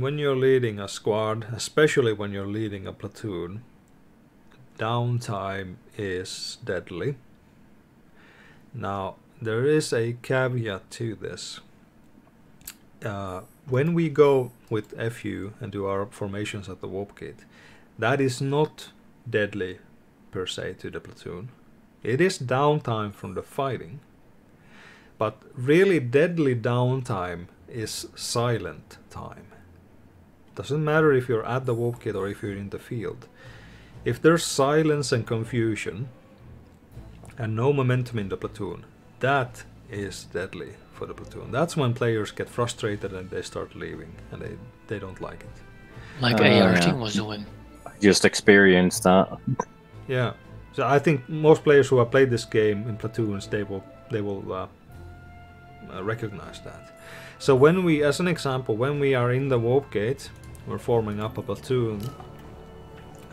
when you're leading a squad, especially when you're leading a platoon, downtime is deadly. Now, there is a caveat to this. When we go with FU and do our formations at the warp gate, that is not deadly per se to the platoon. It is downtime from the fighting, but really deadly downtime is silent time. Doesn't matter if you're at the warp gate or if you're in the field. If there's silence and confusion and no momentum in the platoon, that is deadly for the platoon. That's when players get frustrated and they start leaving, and they don't like it. Like AR team was doing. Just experienced that. Yeah. So I think most players who have played this game in platoons, they will recognize that. So when we, as an example, when we are in the warp gate, we're forming up a platoon.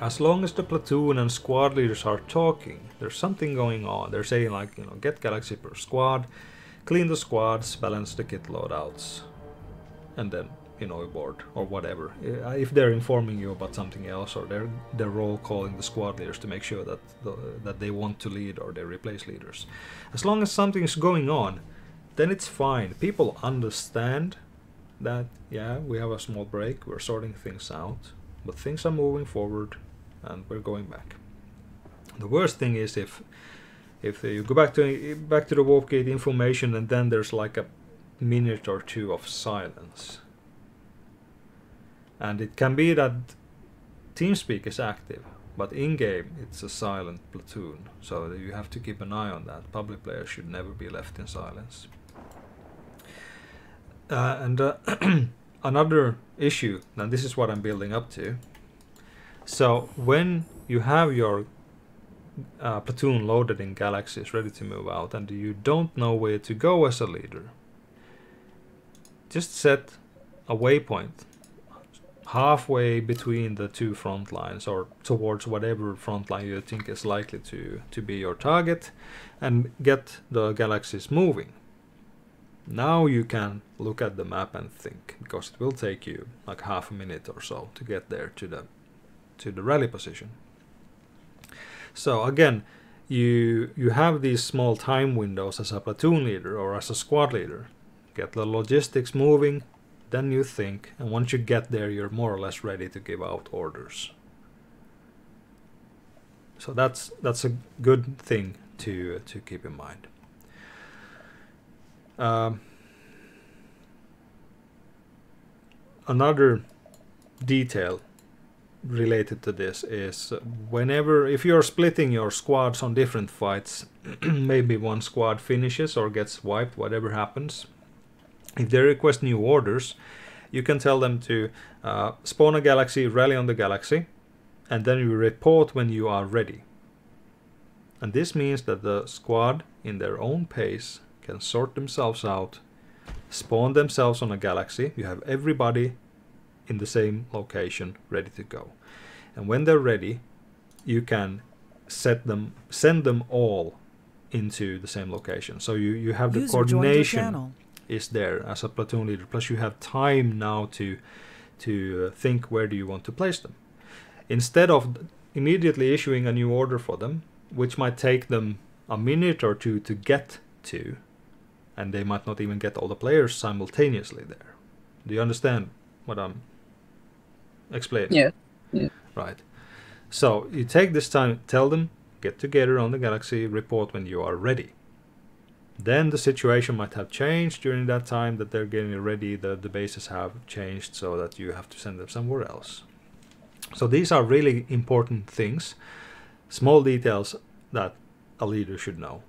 As long as the platoon and squad leaders are talking, there's something going on. They're saying like, you know, get galaxy per squad, clean the squads, balance the kit loadouts, and then, you know, aboard or whatever. If they're informing you about something else, or they're roll calling the squad leaders to make sure that that they want to lead or they replace leaders. As long as something's going on, then it's fine. People understand that, yeah, we have a small break, we're sorting things out, but things are moving forward and we're going back. The worst thing is if you go back to the warp gate information and then there's like a minute or two of silence. And it can be that TeamSpeak is active, but in-game it's a silent platoon, so you have to keep an eye on that. Public players should never be left in silence. Another issue, and this is what I'm building up to. So when you have your platoon loaded in galaxies, ready to move out, and you don't know where to go as a leader, just set a waypoint halfway between the two front lines, or towards whatever front line you think is likely to be your target, and get the galaxies moving. Now you can look at the map and think, because it will take you like half a minute or so to get there to the rally position. So again, you have these small time windows as a platoon leader or as a squad leader. Get the logistics moving, then you think, and once you get there, you're more or less ready to give out orders. So that's a good thing to keep in mind. Another detail related to this is if you're splitting your squads on different fights, maybe one squad finishes or gets wiped, whatever happens. If they request new orders, you can tell them to spawn a galaxy, rally on the galaxy, and then you report when you are ready. And this means that the squad, in their own pace, can sort themselves out, spawn themselves on a galaxy. You have everybody in the same location ready to go. And when they're ready, you can send them all into the same location. So you have the coordination is there as a platoon leader, plus you have time now to think where do you want to place them. Instead of immediately issuing a new order for them, which might take them a minute or two to get to, and they might not even get all the players simultaneously there. Do you understand what I'm explaining? Yeah. Right. So you take this time, tell them, get together on the galaxy, report when you are ready. Then the situation might have changed during that time that they're getting ready, the bases have changed so that you have to send them somewhere else. So these are really important things, small details that a leader should know.